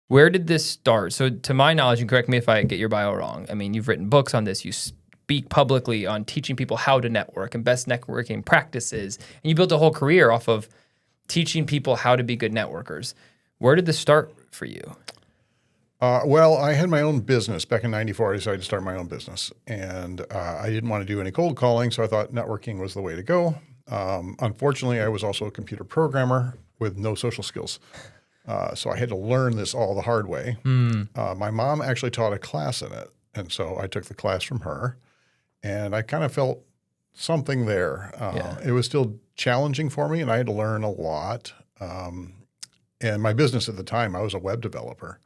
Where did this start? So to my knowledge, and correct me if I get your bio wrong, I mean, you've written books on this. You speak publicly on teaching people how to network and best networking practices. And you built a whole career off of teaching people how to be good networkers. Where did this start for you? Well, I had my own business. Back in '94, I decided to start my own business. And I didn't want to do any cold calling, so I thought networking was the way to go. Unfortunately, I was also a computer programmer with no social skills. So I had to learn this all the hard way. My mom actually taught a class in it. And so I took the class from her. And I kind of felt something there. It was still challenging for me, and I had to learn a lot. And my business at the time, I was a web developer.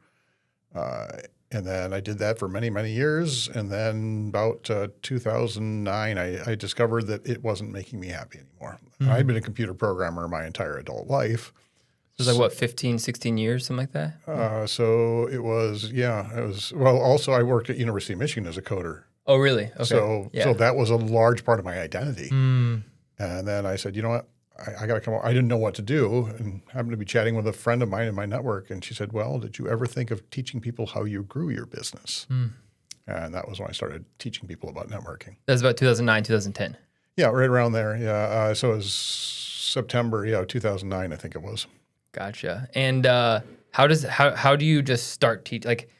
And then I did that for many, many years. And then about 2009, I discovered that it wasn't making me happy anymore. I'd been a computer programmer my entire adult life. It was like, what, 15, 16 years, something like that? So it was, well, also I worked at University of Michigan as a coder. Oh, really? Okay. So that was a large part of my identity. And then I said, you know what? I got to come. I didn't know what to do, and happened to be chatting with a friend of mine in my network, and she said, "Well, did you ever think of teaching people how you grew your business?" And that was when I started teaching people about networking. That was about 2009, 2010. Yeah, right around there. Yeah, so it was September, 2009, I think it was. Gotcha. And how do you just start teaching? Like,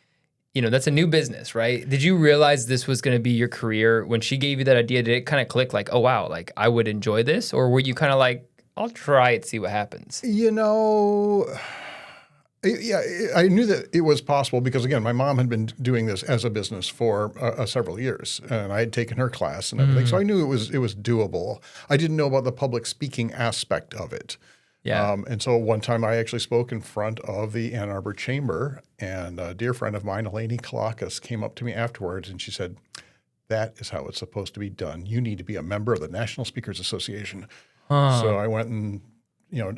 that's a new business, right? Did you realize this was going to be your career when she gave you that idea? Did it kind of click like, oh, wow, like I would enjoy this? Or were you kind of like, I'll try it, see what happens? I knew that it was possible because, again, my mom had been doing this as a business for several years, and I had taken her class and everything. So I knew it was doable. I didn't know about the public speaking aspect of it. Yeah. And so one time I actually spoke in front of the Ann Arbor Chamber, and a dear friend of mine, Eleni Kalakis, came up to me afterwards and she said, "That is how it's supposed to be done. You need to be a member of the National Speakers Association." So I went and,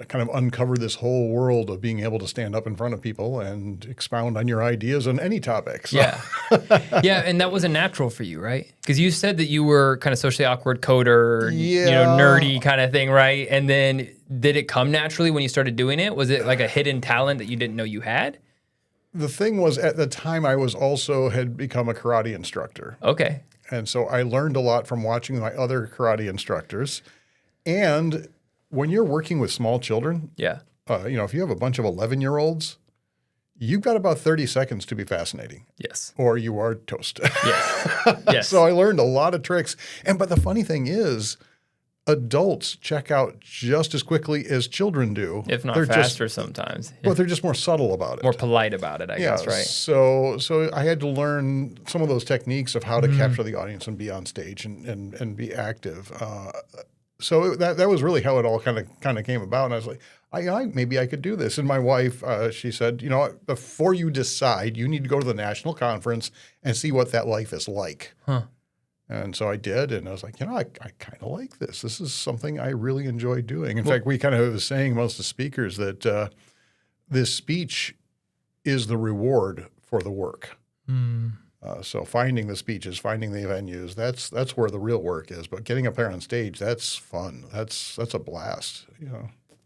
kind of uncovered this whole world of being able to stand up in front of people and expound on your ideas on any topic. So. Yeah. Yeah, and that wasn't natural for you, right? Because you said that you were kind of socially awkward coder, nerdy kind of thing, right? And then did it come naturally when you started doing it? Was it like a hidden talent that you didn't know you had? The thing was, at the time, I had become a karate instructor. Okay. And so I learned a lot from watching my other karate instructors. And when you're working with small children, if you have a bunch of 11-year-olds, you've got about 30 seconds to be fascinating. Yes. Or you are toast. Yes. Yes. So I learned a lot of tricks. But the funny thing is, adults check out just as quickly as children do. If not faster sometimes. But they're just more subtle about it. More polite about it, I guess, right? So I had to learn some of those techniques of how to capture the audience and be on stage and be active. So that was really how it all kind of came about. And I was like, maybe I could do this. And my wife, she said, before you decide, you need to go to the national conference and see what that life is like. And so I did, and I was like, I kind of like this. This is something I really enjoy doing. In fact, we kind of have a saying amongst the speakers that this speech is the reward for the work. So finding the speeches, finding the venues, that's where the real work is. But getting up there on stage, that's fun. That's a blast.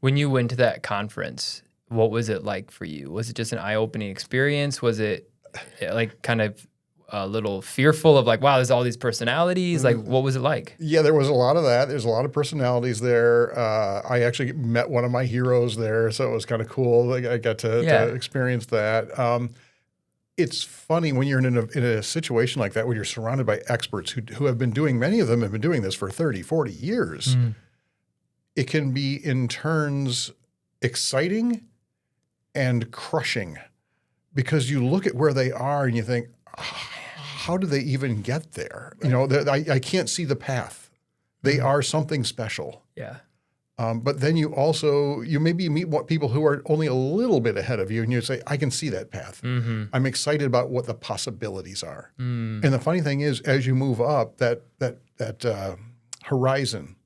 When you went to that conference, what was it like for you? Was it just an eye-opening experience? Was it like kind of a little fearful of like, wow, there's all these personalities? Like, what was it like? Yeah, there was a lot of that. There's a lot of personalities there. I actually met one of my heroes there, so it was kind of cool. I got to experience that. It's funny when you're in a situation like that where you're surrounded by experts who have been doing, many of them have been doing this for 30, 40 years. It can be in turns exciting and crushing because you look at where they are and you think, how do they even get there? Right. I can't see the path. They are something special. Yeah. But then you maybe meet people who are only a little bit ahead of you, and you say, I can see that path. I'm excited about what the possibilities are. And the funny thing is, as you move up, that horizon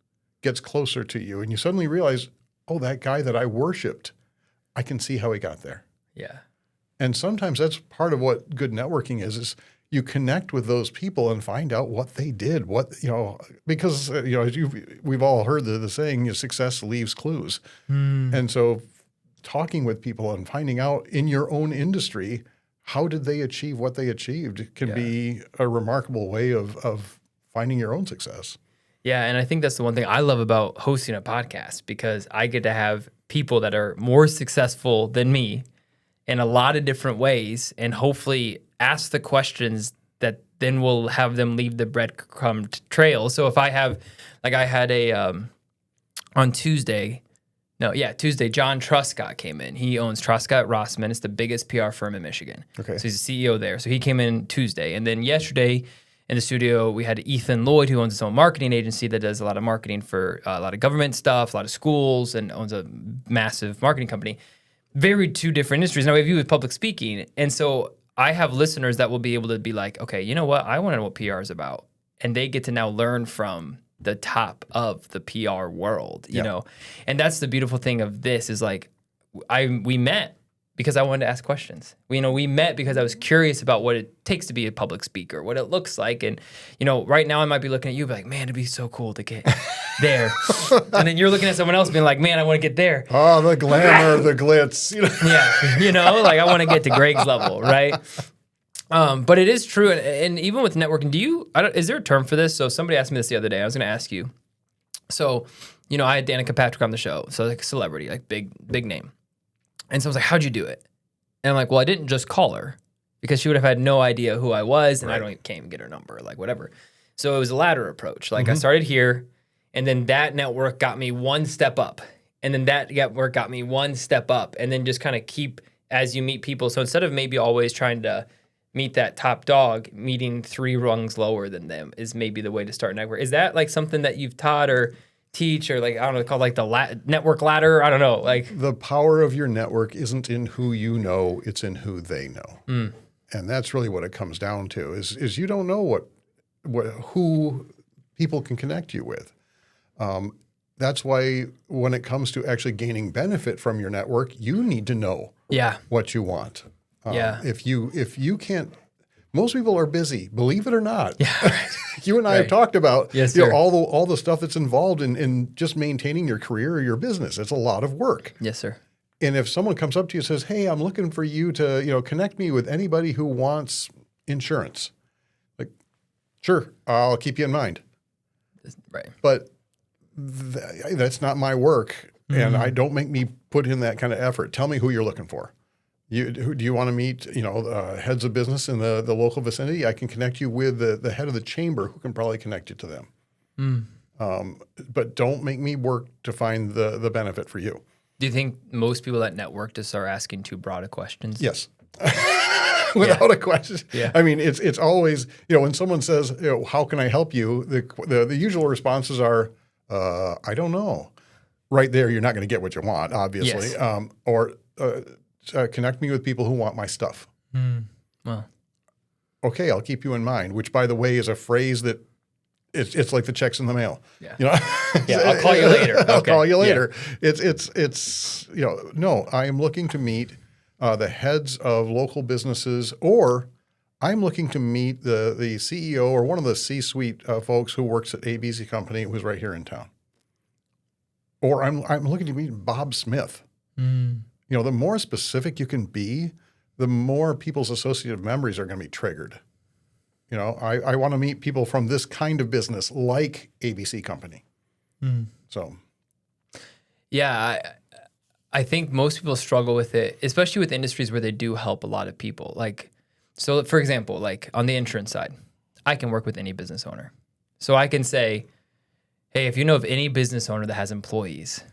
gets closer to you, and you suddenly realize, oh, that guy that I worshipped, I can see how he got there. Yeah. And sometimes that's part of what good networking is you connect with those people and find out what they did, because we've all heard the saying, success leaves clues. And so talking with people and finding out in your own industry, how did they achieve what they achieved? It can be a remarkable way of finding your own success. Yeah, and I think that's the one thing I love about hosting a podcast, because I get to have people that are more successful than me in a lot of different ways, and hopefully ask the questions that then will have them leave the breadcrumb trail. So if I have, like I had on Tuesday, John Truscott came in. He owns Truscott Rossman. It's the biggest PR firm in Michigan. Okay. So he's the CEO there. So he came in Tuesday. And then yesterday in the studio, we had Ethan Lloyd, who owns his own marketing agency that does a lot of marketing for a lot of government stuff, a lot of schools, and owns a massive marketing company. Very two different industries. Now we have you with public speaking. And so I have listeners that will be able to be like, okay, you know what? I want to know what PR is about. And they get to now learn from the top of the PR world, you know? And that's the beautiful thing of this is like, we met because I wanted to ask questions. We met because I was curious about what it takes to be a public speaker, what it looks like. And, right now I might be looking at you be like, man, it'd be so cool to get there. And then you're looking at someone else being like, man, I want to get there. Oh, the glamour, the glitz. Yeah, like I want to get to Greg's level, right? But it is true, and even with networking, is there a term for this? So somebody asked me this the other day. I was going to ask you. So, I had Danica Patrick on the show, so like a celebrity, like big name. And so I was like, how'd you do it? And I'm like, well, I didn't just call her because she would have had no idea who I was, and I can't even get her number, like whatever. So it was a ladder approach. Like I started here, and then that network got me one step up, and then that network got me one step up, and then just kind of keep as you meet people. So instead of maybe always trying to meet that top dog, meeting 3 rungs lower than them is maybe the way to start a network. Is that like something that you've taught or teach, or like, I don't know, called like the network ladder? I don't know. Like the power of your network isn't in who you know, it's in who they know. And that's really what it comes down to is you don't know who people can connect you with. That's why when it comes to actually gaining benefit from your network, you need to know what you want. If you can't, most people are busy, believe it or not. Yeah, right. You and I have talked about all the stuff that's involved in just maintaining your career or your business. It's a lot of work. Yes, sir. And if someone comes up to you and says, "Hey, I'm looking for you to connect me with anybody who wants insurance," like, sure, I'll keep you in mind. Right. But that's not my work, and I don't make me put in that kind of effort. Tell me who you're looking for. Do you want to meet, heads of business in the local vicinity? I can connect you with the head of the chamber who can probably connect you to them. But don't make me work to find the benefit for you. Do you think most people that network just are asking too broad of questions? Yes. Without a question. Yeah. I mean, it's always, when someone says, how can I help you? The usual responses are, I don't know. Right there, you're not going to get what you want, obviously. Yes. Or connect me with people who want my stuff. Well, okay, I'll keep you in mind, which, by the way, is a phrase that it's like the checks in the mail. Yeah. I'll call you later. I'll call you later. Yeah. It's no, I am looking to meet the heads of local businesses, or I'm looking to meet the CEO or one of the C-suite folks who works at ABC Company who's right here in town. Or I'm looking to meet Bob Smith. The more specific you can be, the more people's associative memories are going to be triggered. I want to meet people from this kind of business, like ABC Company. So, yeah, I think most people struggle with it, especially with industries where they do help a lot of people. Like, so for example, like on the insurance side, I can work with any business owner. So I can say, hey, if you know of any business owner that has employees,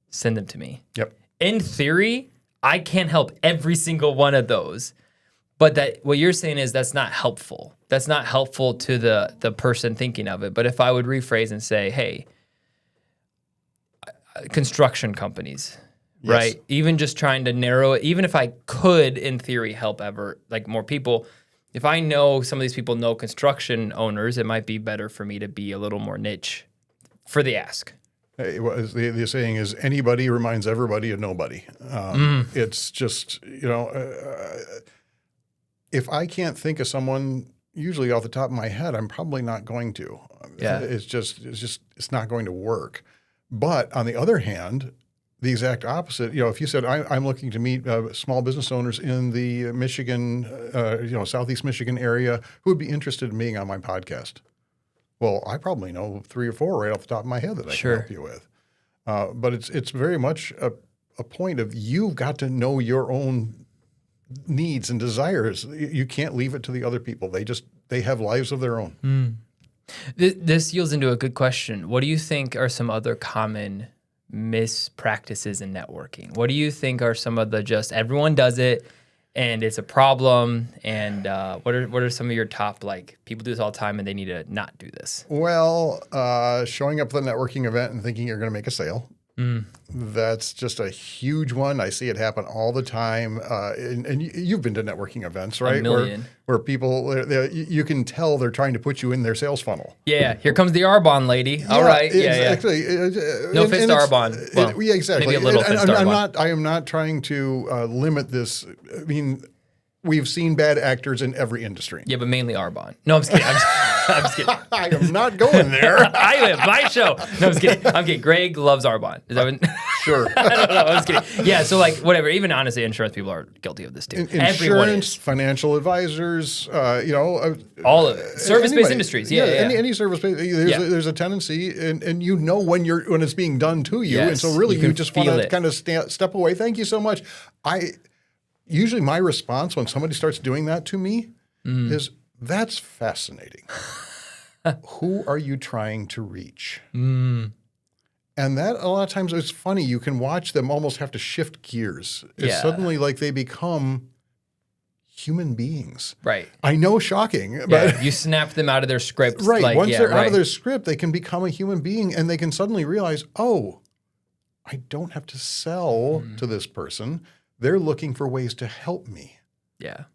send them to me. Yep. In theory, I can't help every single one of those, but that what you're saying is that's not helpful. That's not helpful to the person thinking of it. But if I would rephrase and say, hey, construction companies, right? Even just trying to narrow it, even if I could, in theory, help more people, if I know some of these people know construction owners, it might be better for me to be a little more niche for the ask. The saying is, anybody reminds everybody of nobody. It's just, if I can't think of someone usually off the top of my head, I'm probably not going to. Yeah. It's not going to work. But on the other hand, the exact opposite. If you said, I'm looking to meet small business owners in the Michigan, Southeast Michigan area who would be interested in being on my podcast. Well, I probably know 3 or 4 right off the top of my head that I can help you with. But it's very much a point of you've got to know your own needs and desires. You can't leave it to the other people. They have lives of their own. This yields into a good question. What do you think are some other common mispractices in networking? What do you think are some of the just everyone does it and it's a problem? And what are some of your top, like, people do this all the time and they need to not do this? Well, showing up at the networking event and thinking you're going to make a sale. That's just a huge one. I see it happen all the time. And you've been to networking events, right? A million. Where people, you can tell they're trying to put you in their sales funnel. Yeah, here comes the Arbonne lady. All right. Exactly. No fist to Arbonne. Well, yeah, exactly. Maybe a little fist to Arbonne. I am not trying to limit this. I mean, we've seen bad actors in every industry. Yeah, but mainly Arbonne. No, I'm just kidding. I'm just kidding. I am not going there. I am. My show. No, I'm just kidding. I'm kidding. Greg loves Arbonne. Is that what? Sure. I don't know. I'm just kidding. Yeah, so like whatever. Even honestly, insurance people are guilty of this too. Insurance, financial advisors, all of it. Service-based industries. Yeah. Any service-based. There's a tendency, and when it's being done to you, and so really you just want to kind of step away. Thank you so much. Usually my response when somebody starts doing that to me is, that's fascinating. Who are you trying to reach? And that, a lot of times, it's funny. You can watch them almost have to shift gears. It's suddenly like they become human beings. Right. I know, shocking. But you snap them out of their script. Right. Like, Once they're out of their script, they can become a human being, and they can suddenly realize, oh, I don't have to sell to this person. They're looking for ways to help me. Yeah.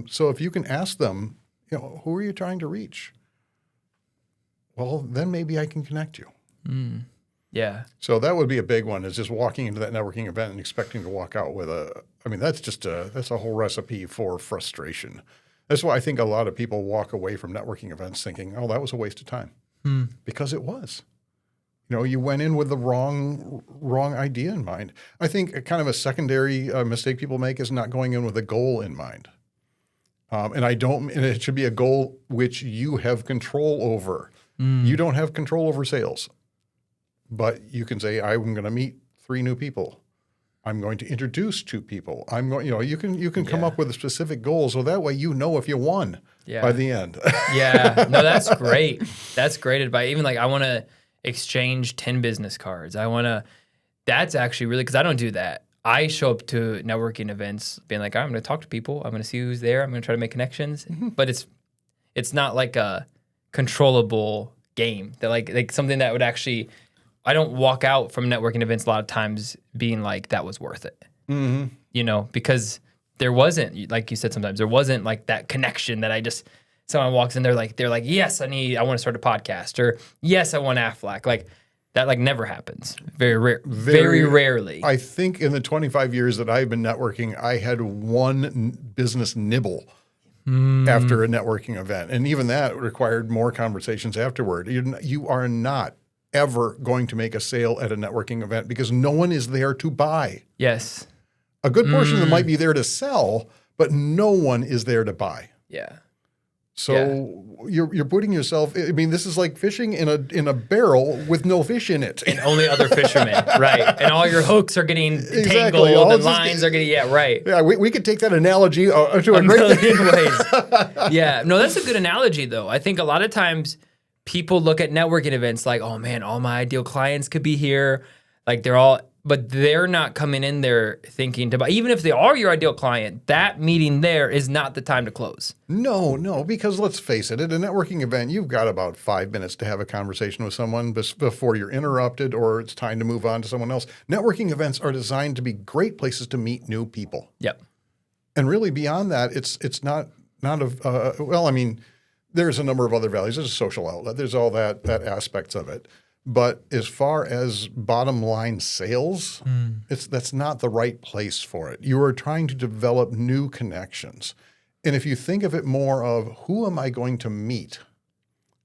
So if you can ask them, who are you trying to reach? Well, then maybe I can connect you. Yeah. So that would be a big one, is just walking into that networking event and expecting to walk out with that's a whole recipe for frustration. That's why I think a lot of people walk away from networking events thinking, oh, that was a waste of time. Because it was. You went in with the wrong idea in mind. I think kind of a secondary mistake people make is not going in with a goal in mind. And it should be a goal which you have control over. You don't have control over sales, but you can say, I'm going to meet 3 new people. I'm going to introduce 2 people. You can come up with a specific goal, so that way if you won by the end. Yeah, no, that's great. That's great advice. Even like, I want to exchange 10 business cards. That's actually really, because I don't do that. I show up to networking events being like, I'm going to talk to people. I'm going to see who's there. I'm going to try to make connections. But it's not like a controllable game that like something that would actually, I don't walk out from networking events a lot of times being like, that was worth it. Because there wasn't, like you said, sometimes there wasn't like that connection that someone walks in, they're like, yes, I want to start a podcast, or yes, I want Aflac. Like that, like never happens. Very rare, very rarely. I think in the 25 years that I've been networking, I had one business nibble after a networking event. And even that required more conversations afterward. You are not ever going to make a sale at a networking event because no one is there to buy. Yes. A good portion of them might be there to sell, but no one is there to buy. Yeah. So you're putting yourself, this is like fishing in a barrel with no fish in it. And only other fishermen, right. And all your hooks are getting tangled and lines are getting, right. Yeah, we could take that analogy to a great million ways. Yeah, no, that's a good analogy though. I think a lot of times people look at networking events like, oh man, all my ideal clients could be here. Like but they're not coming in there thinking to buy. Even if they are your ideal client, that meeting there is not the time to close. No, because let's face it, at a networking event, you've got about 5 minutes to have a conversation with someone before you're interrupted or it's time to move on to someone else. Networking events are designed to be great places to meet new people. Yep. And really beyond that, it's not there's a number of other values. There's a social outlet. There's all that aspects of it. But as far as bottom line sales, that's not the right place for it. You are trying to develop new connections. And if you think of it more of who am I going to meet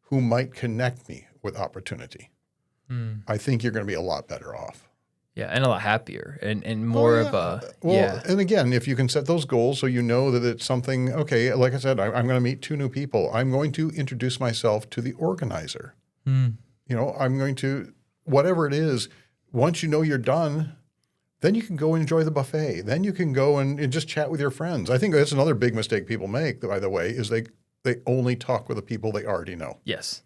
who might connect me with opportunity, I think you're going to be a lot better off. Yeah, and a lot happier and more of a And again, if you can set those goals so you know that it's something, okay, like I said, I'm going to meet 2 new people. I'm going to introduce myself to the organizer. You know, I'm going to, whatever it is, once you know you're done, then you can go enjoy the buffet. Then you can go and just chat with your friends. I think that's another big mistake people make, by the way, is they only talk with the people they already know. Yes.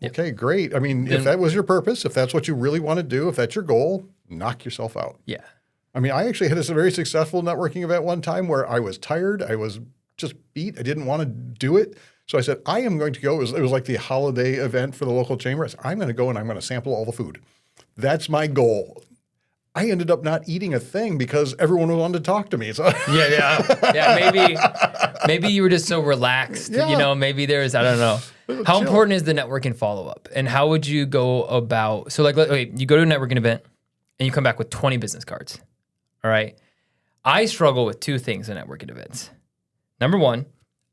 Okay, great. I mean, if that was your purpose, if that's what you really want to do, if that's your goal, knock yourself out. Yeah. I mean, I actually had a very successful networking event one time where I was tired. I was just beat. I didn't want to do it. So I said, I am going to go. It was like the holiday event for the local chamber. I said, I'm going to go and I'm going to sample all the food. That's my goal. I ended up not eating a thing because everyone wanted to talk to me. So Maybe you were just so relaxed. Yeah. You know, maybe there's, I don't know. How important is the networking follow-up? And how would you go about, so like, okay, you go to a networking event and you come back with 20 business cards. All right. I struggle with 2 things in networking events. Number 1,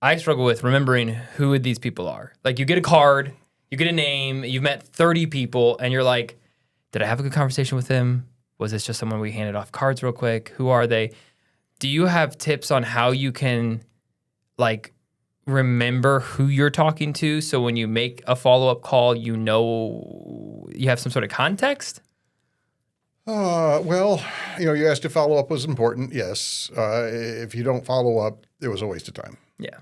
I struggle with remembering who these people are. Like you get a card, you get a name, you've met 30 people and you're like, did I have a good conversation with them? Was this just someone we handed off cards real quick? Who are they? Do you have tips on how you can like remember who you're talking to so when you make a follow-up call, you know you have some sort of context? Well, you know, you asked if follow-up was important. Yes. If you don't follow up, it was a waste of time. Yeah.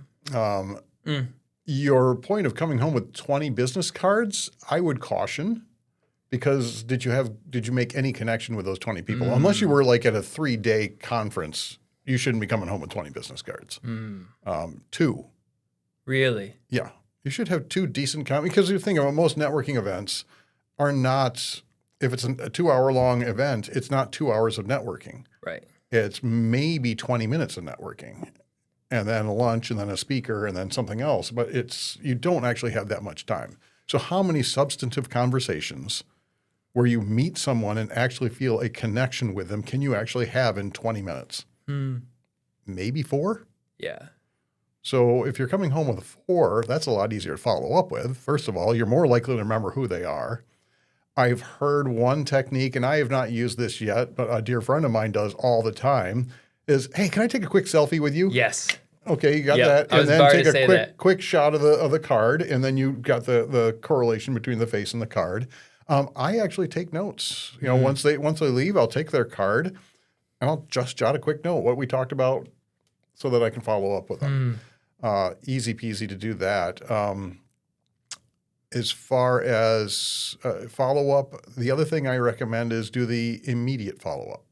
Your point of coming home with 20 business cards, I would caution. Because did you make any connection with those 20 people? Unless you were like at a 3-day conference, you shouldn't be coming home with 20 business cards. 2. Really? Yeah. You should have 2 decent because you think about most networking events are not, if it's a 2-hour-long event, it's not 2 hours of networking. Right. It's maybe 20 minutes of networking and then a lunch and then a speaker and then something else. But you don't actually have that much time. So how many substantive conversations where you meet someone and actually feel a connection with them can you actually have in 20 minutes? Maybe 4? Yeah. So if you're coming home with 4, that's a lot easier to follow up with. First of all, you're more likely to remember who they are. I've heard one technique, and I have not used this yet, but a dear friend of mine does all the time, is, hey, can I take a quick selfie with you? Yes. Okay, you got that. And then take a quick shot of the card, and then you got the correlation between the face and the card. I actually take notes. You know, once they leave, I'll take their card and I'll just jot a quick note what we talked about so that I can follow up with them. Easy peasy to do that. As far as follow up, the other thing I recommend is do the immediate follow up.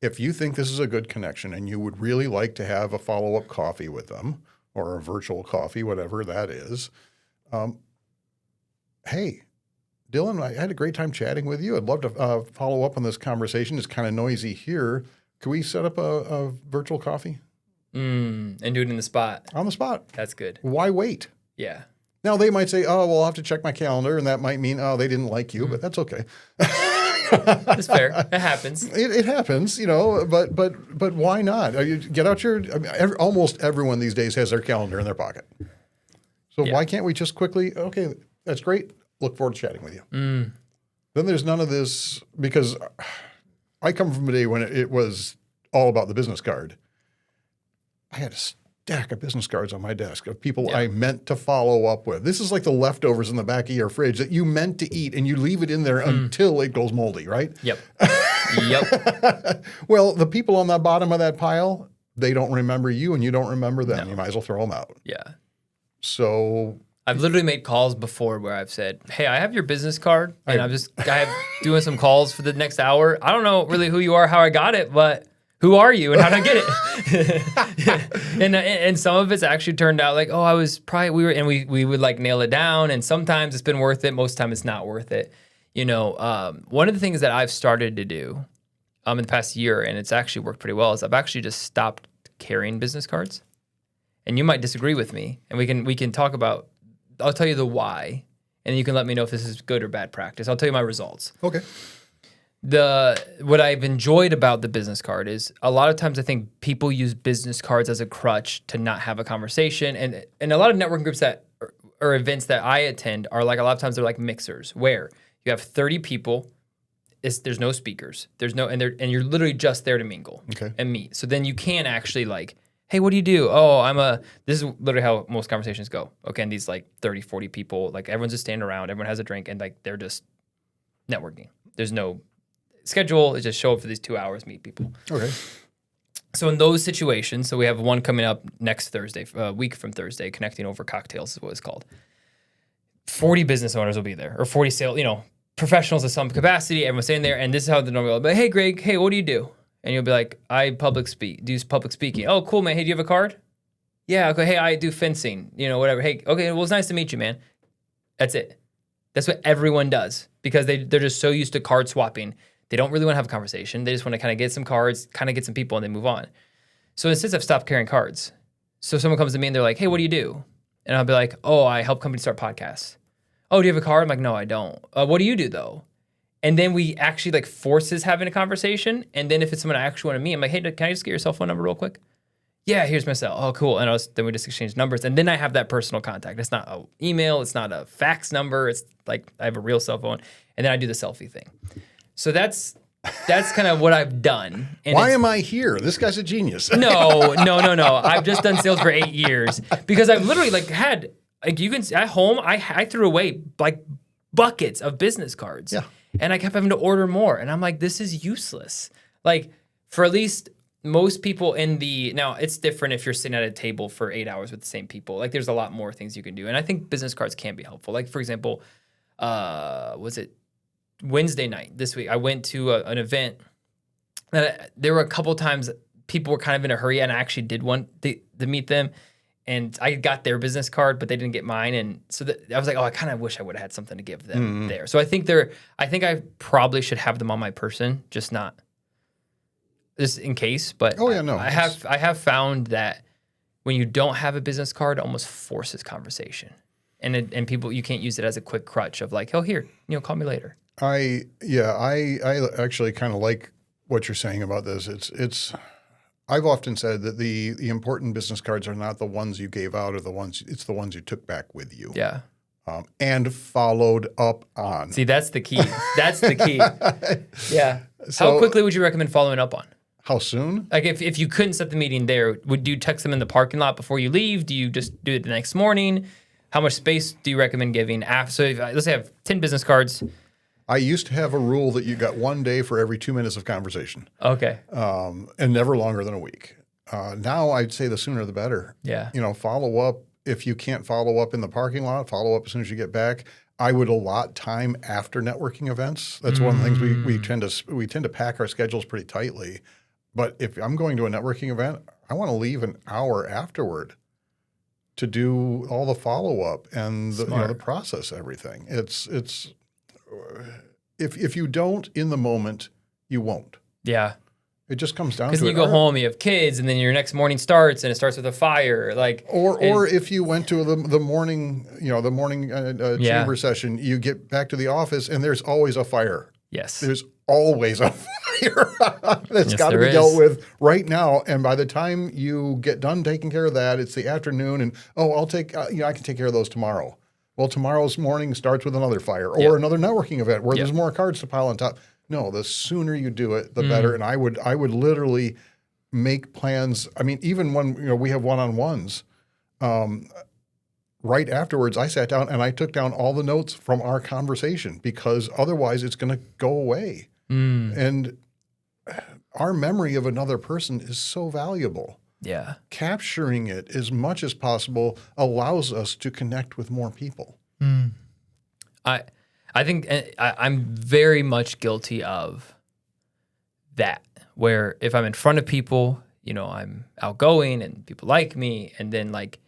If you think this is a good connection and you would really like to have a follow up coffee with them or a virtual coffee, whatever that is, hey, Dylan, I had a great time chatting with you. I'd love to follow up on this conversation. It's kind of noisy here. Can we set up a virtual coffee? And do it in the spot. On the spot. That's good. Why wait? Yeah. Now, they might say, oh, well, I'll have to check my calendar, and that might mean, oh, they didn't like you, but that's okay. That's fair. It happens. It happens, you know, but why not? You get out almost everyone these days has their calendar in their pocket. So why can't we just quickly, okay, that's great. Look forward to chatting with you. Then there's none of this, because I come from a day when it was all about the business card. I had a stack of business cards on my desk of people I meant to follow up with. This is like the leftovers in the back of your fridge that you meant to eat and you leave it in there until it goes moldy, right? Yep. Well, the people on the bottom of that pile, they don't remember you and you don't remember them. No. You might as well throw them out. Yeah. So I've literally made calls before where I've said, hey, I have your business card and I'm doing some calls for the next hour. I don't know really who you are, how I got it, but who are you and how did I get it? and some of it's actually turned out like, oh, I was probably, we would like nail it down. And sometimes it's been worth it. Most time it's not worth it. You know, one of the things that I've started to do in the past year, and it's actually worked pretty well, is I've actually just stopped carrying business cards. And you might disagree with me, and we can talk about, I'll tell you the why, and you can let me know if this is good or bad practice. I'll tell you my results. Okay. What I've enjoyed about the business card is a lot of times I think people use business cards as a crutch to not have a conversation. And a lot of networking groups or events that I attend are like, a lot of times they're like mixers where you have 30 people there's no speakers. And you're literally just there to mingle Okay. and meet. So then you can actually like, hey, what do you do? Oh, this is literally how most conversations go. Okay. And these like 30, 40 people, like everyone's just standing around, everyone has a drink and like, they're just networking. There's no schedule. It's just show up for these 2 hours, meet people. Okay. So in those situations, so we have one coming up next Thursday, a week from Thursday, Connecting Over Cocktails is what it's called. 40 business owners will be there, or 40 professionals of some capacity. Everyone's sitting there, and this is how the normal. But hey, Greg, hey, what do you do? And you'll be like, I do public speaking. Oh, cool, man. Hey, do you have a card? Yeah. Okay. Hey, I do fencing. Whatever. Hey, okay. Well, it's nice to meet you, man. That's it. That's what everyone does because they're just so used to card swapping. They don't really want to have a conversation. They just want to kind of get some cards, kind of get some people, and they move on. So instead, I've stopped carrying cards. So someone comes to me and they're like, hey, what do you do? And I'll be like, oh, I help companies start podcasts. Oh, do you have a card? I'm like, no, I don't. What do you do though? And then we actually like forces having a conversation. And then if it's someone I actually want to meet, I'm like, hey, can I just get your cell phone number real quick? Yeah, here's my cell. Oh, cool. And then we just exchange numbers. And then I have that personal contact. It's not an email. It's not a fax number. It's like I have a real cell phone. And then I do the selfie thing. So that's kind of what I've done. And Why am I here? This guy's a genius. No. I've just done sales for 8 years because I've literally had, you can at home, I threw away like buckets of business cards. Yeah. And I kept having to order more. And I'm like, this is useless. Like for at least most people now it's different if you're sitting at a table for 8 hours with the same people. Like there's a lot more things you can do. And I think business cards can be helpful. Like for example, was it Wednesday night this week, I went to an event that there were a couple times people were kind of in a hurry and I actually did want to meet them and I got their business card, but they didn't get mine. And so I was like, oh, I kind of wish I would have had something to give them there. So I think I probably should have them on my person, just in case. But I have found that when you don't have a business card, it almost forces conversation. And people, you can't use it as a quick crutch of like, oh, here, call me later. I actually kind of like what you're saying about this. I've often said that the important business cards are not the ones you gave out, it's the ones you took back with you. Yeah. And followed up on. See, that's the key. That's the key. Yeah. So, how quickly would you recommend following up on? How soon? Like if you couldn't set the meeting there, would you text them in the parking lot before you leave? Do you just do it the next morning? How much space do you recommend giving after? So let's say I have 10 business cards. I used to have a rule that you got 1 day for every 2 minutes of conversation. Okay. And never longer than a week. Now I'd say the sooner the better. Yeah. Follow up. If you can't follow up in the parking lot, follow up as soon as you get back. I would allot time after networking events. That's one of the things we tend to pack our schedules pretty tightly. But if I'm going to a networking event, I want to leave an hour afterward to do all the follow up and the process everything. It's if you don't in the moment, you won't. Yeah. It just comes down to because you go home, you have kids, and then your next morning starts, and it starts with a fire, or if you went to the morning chamber session, you get back to the office, and there's always a fire. Yes, there's always a fire that's got to be dealt with right now. And by the time you get done taking care of that, it's the afternoon, and I'll take I can take care of those tomorrow. Well, tomorrow's morning starts with another fire or another networking event where there's more cards to pile on top. No, the sooner you do it, the better. And I would literally make plans. I mean, even when we have one-on-ones, right afterwards, I sat down and I took down all the notes from our conversation because otherwise it's going to go away. And our memory of another person is so valuable. Yeah. Capturing it as much as possible allows us to connect with more people. I think I'm very much guilty of that, where if I'm in front of people, I'm outgoing and people like me, and then like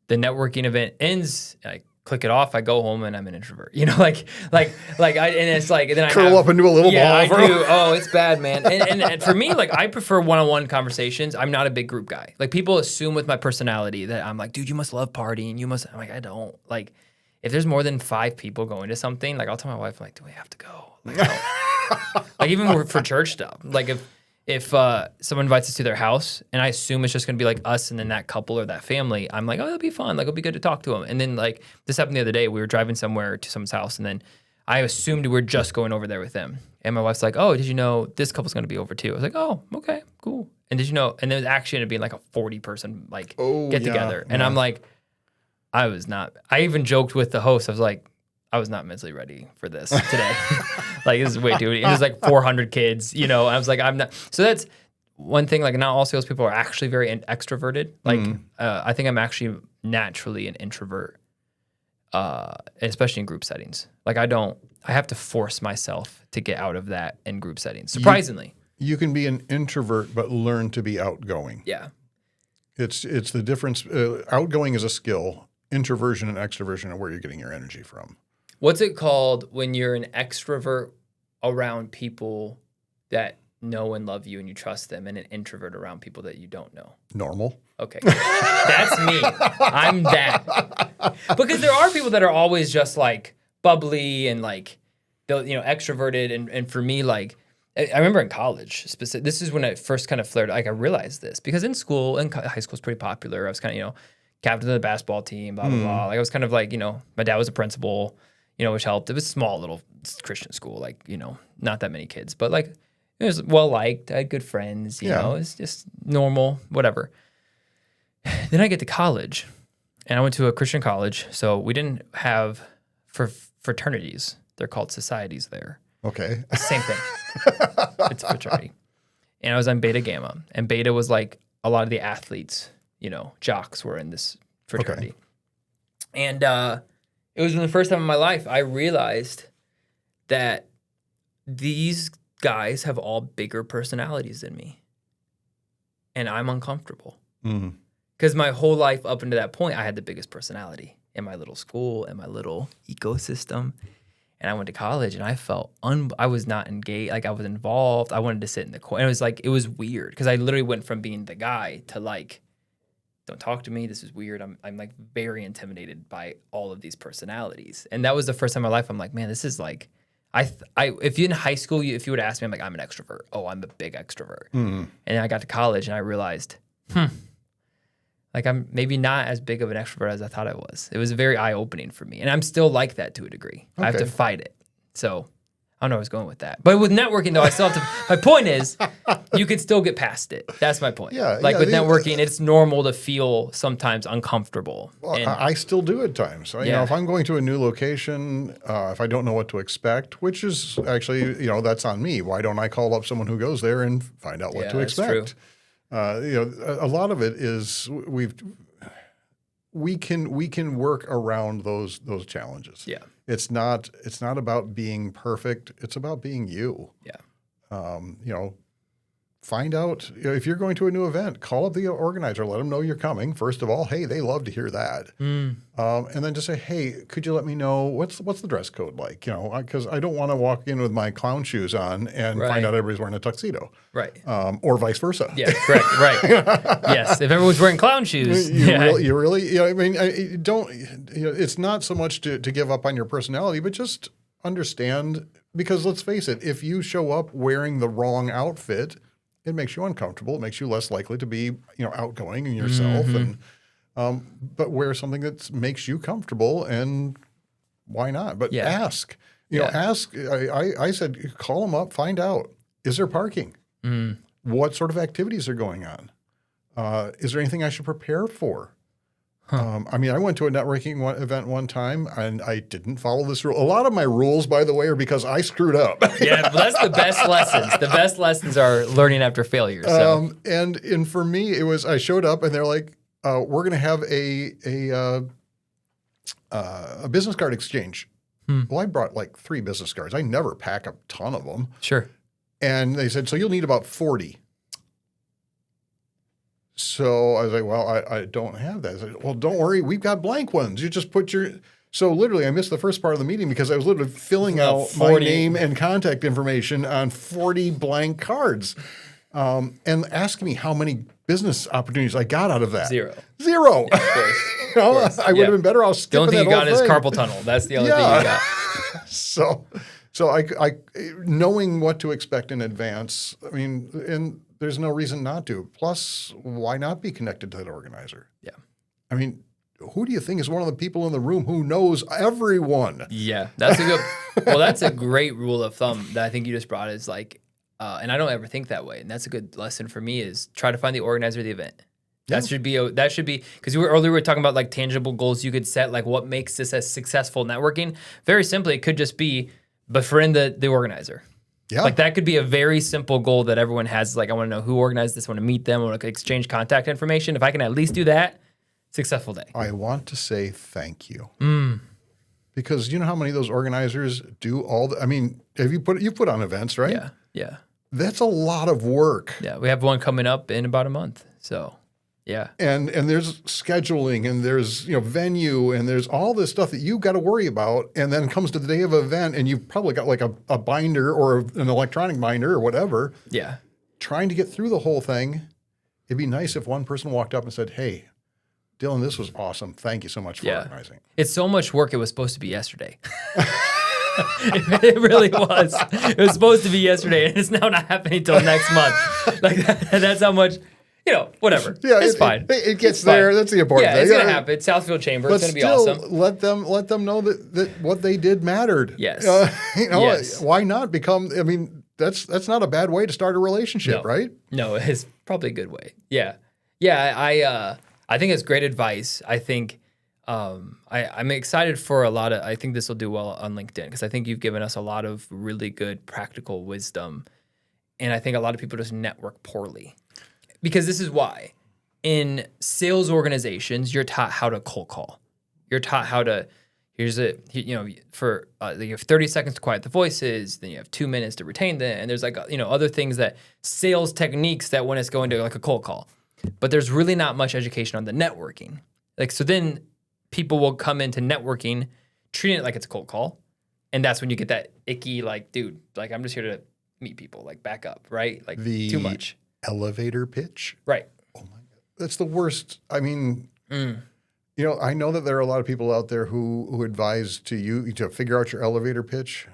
the networking event ends, I click it off, I go home and I'm an introvert. And it's like, and then I curl up into a little ball. I do. Oh, it's bad, man. And for me, like I prefer one-on-one conversations. I'm not a big group guy. Like people assume with my personality that I'm like, dude, you must love partying. I'm like, I don't. Like if there's more than 5 people going to something, like I'll tell my wife, I'm like, do we have to go? Like even for church stuff. Like if someone invites us to their house and I assume it's just going to be like us and then that couple or that family, I'm like, oh, that'll be fun. Like, it'll be good to talk to them. And then like this happened the other day. We were driving somewhere to someone's house and then I assumed we were just going over there with them. And my wife's like, oh, did you know this couple's going to be over too? I was like, oh, okay, cool. And did you know? And there's actually going to be like a 40-person like get together. And I'm like, I even joked with the host. I was like, I was not mentally ready for this today. Like, this is way too. And there's like 400 kids, you know. I was like, I'm not. So that's one thing. Like, not all salespeople are actually very extroverted. Like, I think I'm actually naturally an introvert, especially in group settings. Like, I have to force myself to get out of that in group settings. Surprisingly, you can be an introvert, but learn to be outgoing. Yeah, it's the difference. Outgoing is a skill. Introversion and extroversion are where you're getting your energy from. What's it called when you're an extrovert around people that know and love you and you trust them, and an introvert around people that you don't know? Normal. Okay. That's me. I'm that. Because there are people that are always just like bubbly and like, extroverted. And for me, like, I remember in college, this is when I first kind of flared, like I realized this because in school, and high school was pretty popular. I was kind of, captain of the basketball team, blah, blah, blah. Like I was kind of like, my dad was a principal, which helped. It was a small little Christian school, like, not that many kids, but like it was well liked. I had good friends, you know, it's just normal, whatever. Then I get to college and I went to a Christian college. So we didn't have fraternities. They're called societies there. Okay. Same thing. It's a fraternity. And I was on Beta Gamma. And Beta was like a lot of the athletes, jocks were in this fraternity. Okay. And it was the first time in my life I realized that these guys have all bigger personalities than me. And I'm uncomfortable. Because my whole life up until that point, I had the biggest personality in my little school, in my little ecosystem. And I went to college and I felt I was not engaged, like I was involved. I wanted to sit in the corner. And it was weird because I literally went from being the guy to like, don't talk to me. This is weird. I'm like very intimidated by all of these personalities. And that was the first time in my life I'm like, man, this is like, if you in high school, if you would ask me, I'm like, I'm an extrovert. Oh, I'm a big extrovert. And then I got to college and I realized, like I'm maybe not as big of an extrovert as I thought I was. It was very eye-opening for me. And I'm still like that to a degree. Okay. I have to fight it. So I don't know where I was going with that. But with networking, though, I still have to... My point is, you can still get past it. That's my point. Yeah, like with networking, it's normal to feel sometimes uncomfortable. Well, I still do at times. You know, if I'm going to a new location, if I don't know what to expect, which is actually, that's on me. Why don't I call up someone who goes there and find out what to expect? True. A lot of it is we can work around those challenges. Yeah. It's not about being perfect. It's about being you. Yeah. Find out if you're going to a new event, call up the organizer, let them know you're coming. First of all, hey, they love to hear that. And then just say, hey, could you let me know what's the dress code like? Because I don't want to walk in with my clown shoes on and find out everybody's wearing a tuxedo. Right. Or vice versa. Yeah, correct. Right. Yes. If everyone's wearing clown shoes. You really, it's not so much to give up on your personality, but just understand, because let's face it, if you show up wearing the wrong outfit, it makes you uncomfortable. It makes you less likely to be, outgoing in yourself, and but wear something that makes you comfortable, and why not? But ask, ask. I said, call them up, find out, is there parking? What sort of activities are going on? Is there anything I should prepare for? I went to a networking event one time, and I didn't follow this rule. A lot of my rules, by the way, are because I screwed up. Yeah, well, that's the best lessons. The best lessons are learning after failure. So. And for me, it was I showed up, and they're like, "We're going to have a business card exchange." Well, I brought like 3 business cards. I never pack a ton of them. Sure. And they said, "So you'll need about 40." So I was like, well, I don't have that. I said, well, don't worry. We've got blank ones. You just put your – so literally I missed the first part of the meeting because I was literally filling out 40. My name and contact information on 40 blank cards and asking me how many business opportunities I got out of that. Zero. Yeah, of course. I would have been better off skipping that whole thing. The only thing you got is carpal tunnel. That's the only thing you got. So I knowing what to expect in advance, and there's no reason not to. Plus, why not be connected to that organizer? Yeah. who do you think is one of the people in the room who knows everyone? Yeah, that's a good. Well, that's a great rule of thumb that I think you just brought. Is like, and I don't ever think that way. And that's a good lesson for me. Is try to find the organizer of the event. That should be because earlier we were talking about like tangible goals you could set, like what makes this a successful networking. Very simply, it could just be befriend the organizer. Yeah. Like that could be a very simple goal that everyone has. Like I want to know who organized this. I want to meet them. I want to exchange contact information. If I can at least do that, successful day. I want to say thank you. Because you know how many of those organizers do I mean, you put on events, right? Yeah. Yeah. That's a lot of work. Yeah. We have one coming up in about a month. So yeah. And there's scheduling and there's, venue and there's all this stuff that you've got to worry about. And then it comes to the day of an event and you've probably got like a binder or an electronic binder or whatever. Yeah. Trying to get through the whole thing. It'd be nice if one person walked up and said, "Hey, Dylan, this was awesome. Thank you so much for organizing." It's so much work. It was supposed to be yesterday. It really was. It was supposed to be yesterday, and it's now not happening until next month. Like that's how much, whatever. Yeah, it's fine. It gets It's there. fine. That's the important thing. Yeah, it's gonna happen. Southfield Chamber. But It's gonna be still, awesome. let them know that what they did mattered. Yes. Yes. Why not become? I mean, that's not a bad way to start a relationship, right? No, it's probably a good way. Yeah. Yeah. I think it's great advice. I think I'm excited for a lot of. I think this will do well on LinkedIn because I think you've given us a lot of really good practical wisdom, and I think a lot of people just network poorly because this is why. In sales organizations, you're taught how to cold call. You're taught how to. You have 30 seconds to quiet the voices, then you have 2 minutes to retain them, and there's other things that sales techniques that when it's going to like a cold call. But there's really not much education on the networking. So then people will come into networking, treating it like it's a cold call, and that's when you get that icky dude, I'm just here to meet people, back up, right? Too much. Elevator pitch. Right. Oh my God, that's the worst. I mean. I know that there are a lot of people out there who advise you to figure out your elevator pitch.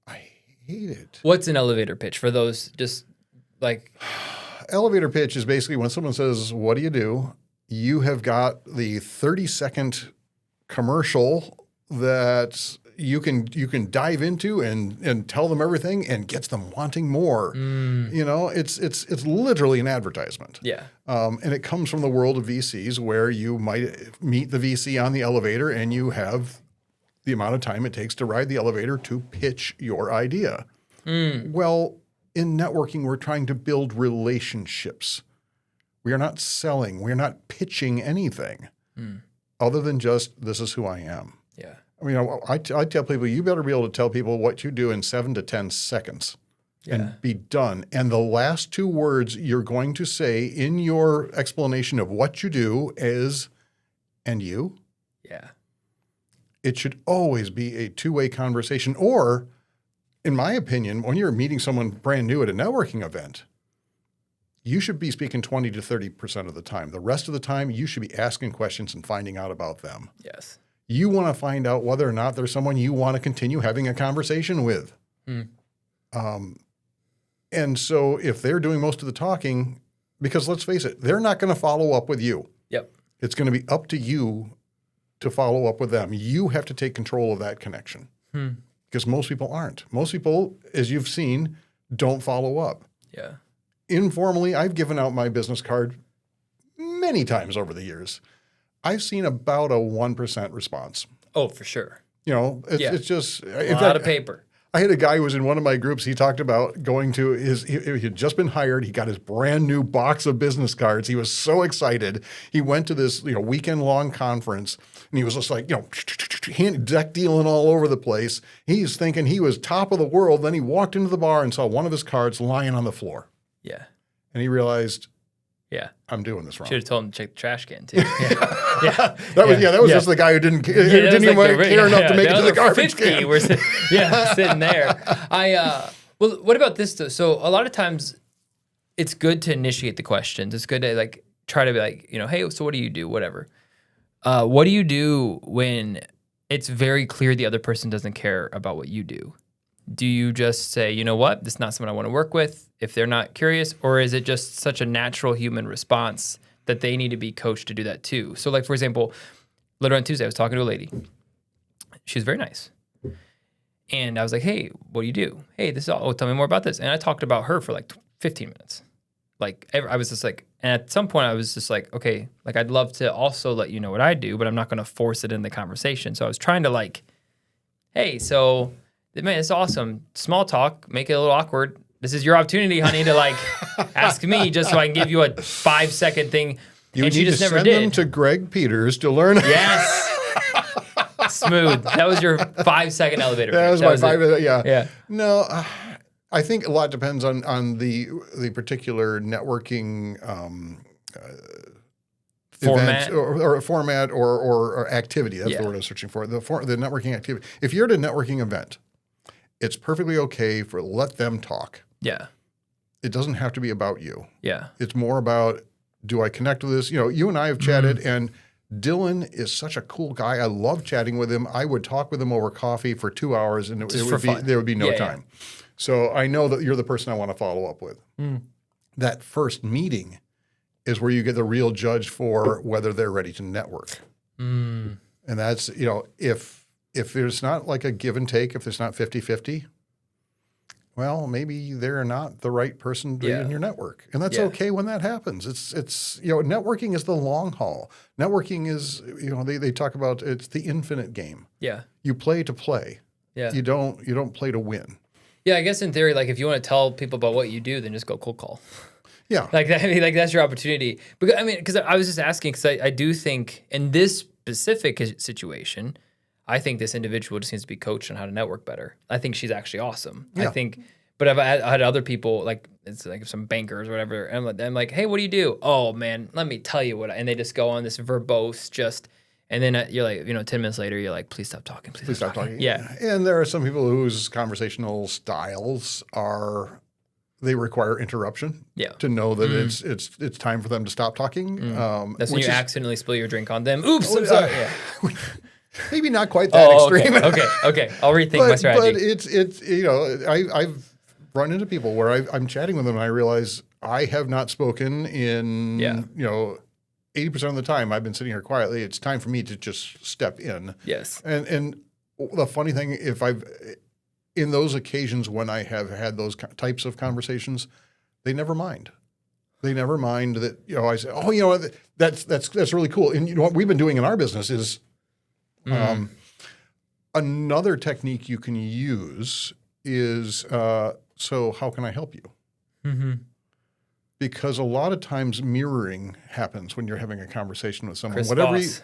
I hate it. What's an elevator pitch for those just Elevator pitch is basically when someone says, "What do?" You have got the 30-second commercial that you can dive into and tell them everything and gets them wanting more. It's literally an advertisement. Yeah. And it comes from the world of VCs where you might meet the VC on the elevator and you have the amount of time it takes to ride the elevator to pitch your idea. Well, in networking, we're trying to build relationships. We are not selling. We're not pitching anything other than just, this is who I am. Yeah. I mean, I tell people, you better be able to tell people what you do in 7 to 10 seconds and be done. And the last 2 words you're going to say in your explanation of what you do is, "And you?" Yeah. It should always be a two-way conversation. Or, in my opinion, when you're meeting someone brand new at a networking event, you should be speaking 20 to 30% of the time. The rest of the time, you should be asking questions and finding out about them. Yes. You want to find out whether or not there's someone you want to continue having a conversation with. And so if they're doing most of the talking, because let's face it, they're not going to follow up with you. Yep. It's going to be up to you to follow up with them. You have to take control of that connection because most people aren't. Most people, as you've seen, don't follow up. Yeah. Informally, I've given out my business card many times over the years. I've seen about a 1% response. Oh, for sure. It's just A lot of paper. I had a guy who was in one of my groups. He talked about going to he had just been hired. He got his brand new box of business cards. He was so excited. He went to this weekend long conference and he was just deck dealing all over the place. He's thinking he was top of the world. Then he walked into the bar and saw one of his cards lying on the floor. Yeah. And he realized, yeah, I'm doing this wrong. Should have told him to check the trash can too. Yeah. That was just the guy who didn't care enough to make it to the garbage 50. can. We're sitting there. Well, what about this though? So a lot of times it's good to initiate the questions. It's good to try to be hey, so what do you do? Whatever. What do you do when it's very clear the other person doesn't care about what you do? Do you just say, you know what, this is not someone I want to work with if they're not curious? Or is it just such a natural human response that they need to be coached to do that too? So for example, literally on Tuesday, I was talking to a lady. She was very nice. And I was like, hey, what do you do? Hey, this is all, tell me more about this. And I talked about her for like 15 minutes. Like, I was just like, and at some point I was just like, okay, like I'd love to also let you know what I do, but I'm not going to force it in the conversation. So I was trying to like, hey, so man, it's awesome. Small talk, make it a little awkward. This is your opportunity, honey, to like ask me just so I can give you a 5-second thing. You and need you just to never send did. them to Greg Peters to learn. Yes. Smooth. That was your 5-second elevator. That was my 5 minute. Yeah. Yeah. No, I think a lot depends on the particular networking Format. event or format or activity. That's the word I was searching for. The networking activity. If you're at a networking event, it's perfectly okay for let them talk. Yeah. It doesn't have to be about you. Yeah. It's more about, do I connect with this? You know, you and I have chatted, and Dylan is such a cool guy. I love chatting with him. I would talk with him over coffee for 2 hours, and there would be no time. So I know that you're the person I want to follow up with. That first meeting is where you get the real judge for whether they're ready to network. And that's, you know, if there's not like a give and take, if there's not 50-50, well, maybe they're not the right person to be in your network. And that's okay when that happens. It's you know, networking is the long haul. Networking is, you know, they talk about it's the infinite game. Yeah. You play to play. Yeah. You don't play to win. Yeah, I guess in theory, like if you want to tell people about what you do, then just go cold call. Yeah. Like that, I mean, like that's your opportunity. Because I was just asking, because I do think in this specific situation, I think this individual just needs to be coached on how to network better. I think she's actually awesome. Yeah. I think, but I had other people, like it's like some bankers or whatever, and I'm like, hey, what do you do? Oh man, let me tell you what. And they just go on this verbose, and then you're like, 10 minutes later, you're like, please stop talking. Please stop talking. Yeah. And there are some people whose conversational styles they require interruption. Yeah. To know that it's time for them to stop talking. That's when you accidentally spill your drink on them. Oops, I'm sorry. Maybe not quite that extreme. Okay. I'll rethink my strategy. But it's I've run into people where I'm chatting with them and I realize I have not spoken in 80% of the time. I've been sitting here quietly. It's time for me to just step in. Yes. And the funny thing, in those occasions when I have had those types of conversations, they never mind. They never mind that, I say, oh, that's really cool. And what we've been doing in our business is another technique you can use is, so how can I help you? Mm-hmm. Because a lot of times mirroring happens when you're having a conversation with someone. Chris Voss.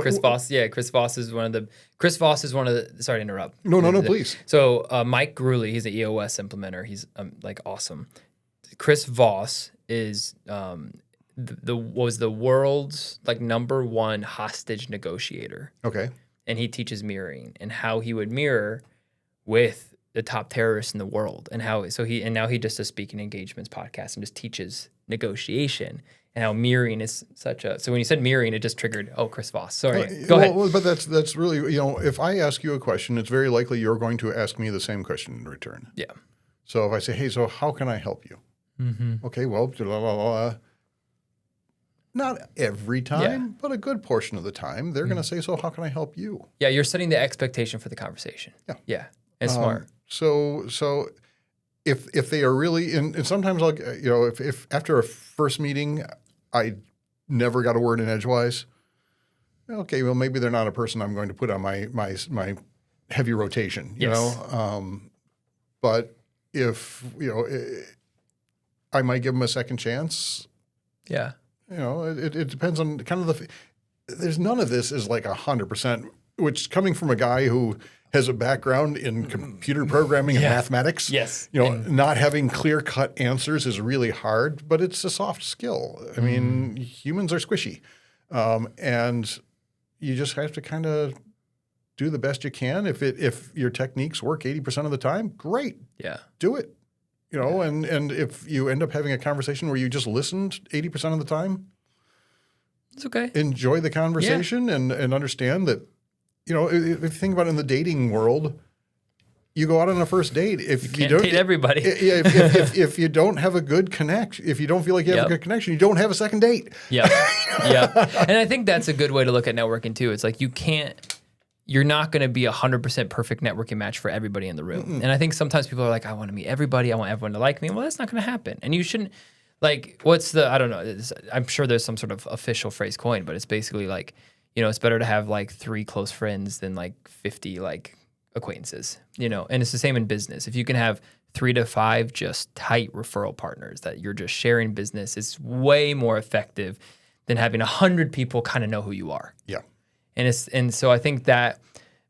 Chris Voss. Yeah, Chris Voss is one of the. Sorry to interrupt. No, please. So Mike Gruley, he's an EOS implementer. He's like awesome. Chris Voss is was the world's like #1 hostage negotiator. Okay. And he teaches mirroring and how he would mirror with the top terrorists in the world, and now he just does speaking engagements podcast and just teaches negotiation and how mirroring is such a. So when you said mirroring, it just triggered. Oh, Chris Voss. Sorry, go ahead. Well, but that's really, if I ask you a question, it's very likely you're going to ask me the same question in return. Yeah. So if I say, hey, so how can I help you? Mm-hmm. Okay, well, blah, blah, blah. Not every time, but a good portion of the time, they're going to say, so how can I help you? Yeah, you're setting the expectation for the conversation. Yeah, and smart. So if they are really, and sometimes I'll, if after a first meeting, I never got a word in edgewise, okay, well, maybe they're not a person I'm going to put on my heavy rotation, you know? But if, I might give them a second chance. Yeah. It depends on kind of there's none of this is like 100%, which coming from a guy who has a background in computer programming and mathematics. Yes. Not having clear-cut answers is really hard, but it's a soft skill. I mean, humans are squishy. And you just have to kind of do the best you can. If your techniques work 80% of the time, great. Yeah. Do it. And if you end up having a conversation where you just listened 80% of the time, it's okay. Enjoy the conversation and understand that, if you think about it in the dating world, you go out on a first date. If you Can't don't date everybody. if you don't have a good connection, if you don't feel like you have a good connection, you don't have a second date. Yeah. And I think that's a good way to look at networking too. It's like you're not going to be 100% perfect networking match for everybody in the room. And I think sometimes people are like, I want to meet everybody. I want everyone to like me. Well, that's not going to happen. And you shouldn't, like, I don't know. I'm sure there's some sort of official phrase coined, but it's basically like, it's better to have like 3 close friends than like 50 like acquaintances, and it's the same in business. If you can have 3 to 5 just tight referral partners that you're just sharing business, it's way more effective than having 100 people kind of know who you are. Yeah. And so I think that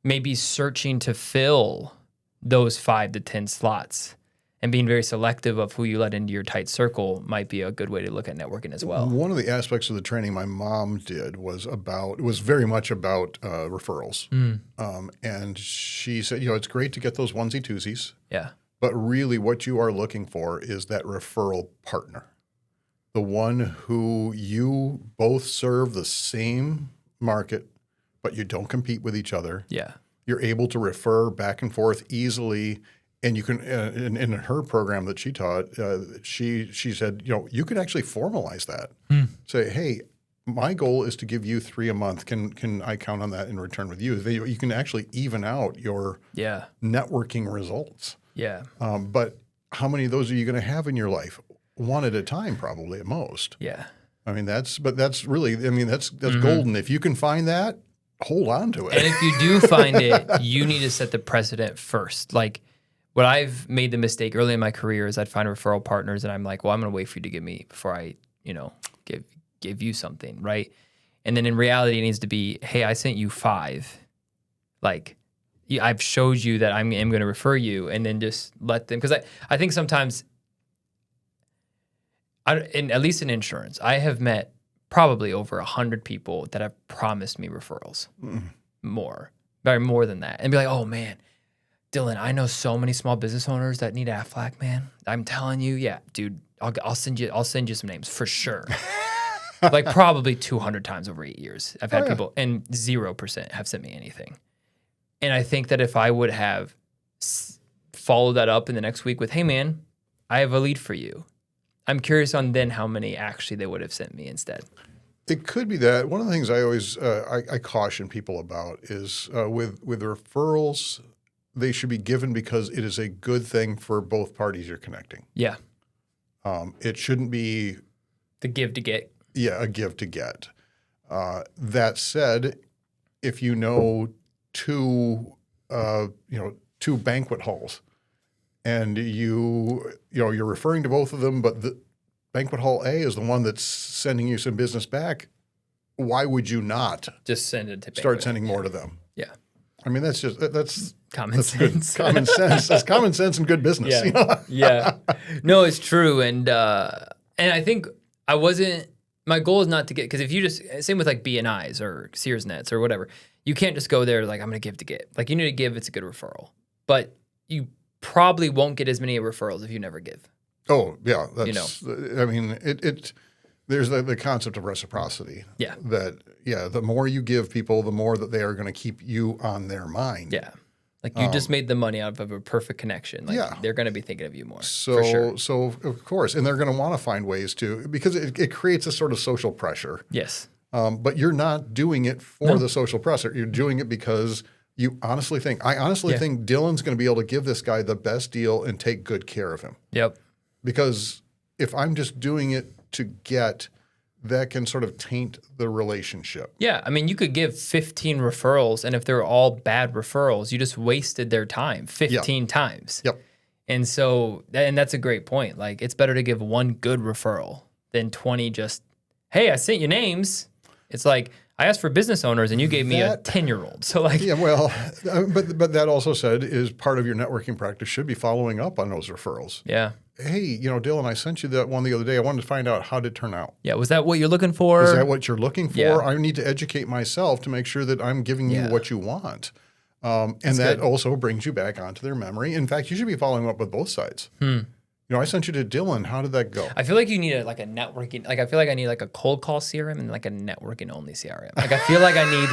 maybe searching to fill those 5 to 10 slots and being very selective of who you let into your tight circle might be a good way to look at networking as well. One of the aspects of the training my mom did was very much about referrals. And she said, it's great to get those onesie twosies. Yeah. But really what you are looking for is that referral partner, the one who you both serve the same market, but you don't compete with each other. Yeah. You're able to refer back and forth easily. And you can, in her program that she taught, she said, you could actually formalize that. Say, hey, my goal is to give you 3 a month. Can I count on that in return with you? You can actually even out your networking results. Yeah. But how many of those are you going to have in your life? 1 at a time, probably at most. Yeah. I mean, that's really, that's golden. If you can find that, hold on to it. And if you do find it, you need to set the precedent first. Like, what I've made the mistake early in my career is I'd find referral partners and I'm like, well, I'm going to wait for you to give me before I, give you something, right? And then in reality, it needs to be, hey, I sent you 5. Like, I've showed you that I'm going to refer you, and then just let them, because I think sometimes, at least in insurance, I have met probably over 100 people that have promised me referrals, more than that, and be like, oh man, Dylan, I know so many small business owners that need Aflac, man. I'm telling you, yeah, dude, I'll send you some names for sure. Like probably 200 times over 8 years, I've had people, and 0% have sent me anything. And I think that if I would have followed that up in the next week with, hey man, I have a lead for you, I'm curious on then how many actually they would have sent me instead. It could be that. One of the things I always I caution people about is with referrals, they should be given because it is a good thing for both parties you're connecting. Yeah. It shouldn't be the give to get. Yeah, a give to get. That said, if you know 2 banquet halls, and you're referring to both of them, but the banquet hall A is the one that's sending you some business back, why would you not just send it to start sending more to them? Yeah. I mean, that's common sense. Good. Common sense. That's common sense and good business. Yeah. Yeah. No, it's true. And I think my goal is not to get, because if you just, same with like BNIs or Sears Nets or whatever, you can't just go there like, I'm going to give to get. Like, you need to give, it's a good referral. But you probably won't get as many referrals if you never give. Oh, yeah. That's, I mean, there's the concept of reciprocity. Yeah. The more you give people, the more that they are going to keep you on their mind. Yeah. Like you just made the money out of a perfect connection. Like they're going to be thinking of you more. So, for sure. So of course, and they're going to want to find ways to, because it creates a sort of social pressure. Yes. But you're not doing it for the social pressure. You're doing it because you honestly think, think Dylan's going to be able to give this guy the best deal and take good care of him. Yep. Because if I'm just doing it to get, that can sort of taint the relationship. Yeah. I mean, you could give 15 referrals, and if they're all bad referrals, you just wasted their time 15 times. Yep. And so, and that's a great point. Like, it's better to give 1 good referral than 20 just, hey, I sent you names. It's like, I asked for business owners and you gave me a 10-year-old. So like, yeah, well, but that also said is part of your networking practice should be following up on those referrals. Yeah. Hey, Dylan, I sent you that one the other day. I wanted to find out how did it turn out. Yeah. Was that what you're looking for? Is that what you're looking for? Yeah. I need to educate myself to make sure that I'm giving you what you want. And That's that good. also brings you back onto their memory. In fact, you should be following up with both sides. I sent you to Dylan. How did that go? I feel like you need a networking, like I feel like I need like a cold call CRM and like a networking only CRM. Like I feel like I need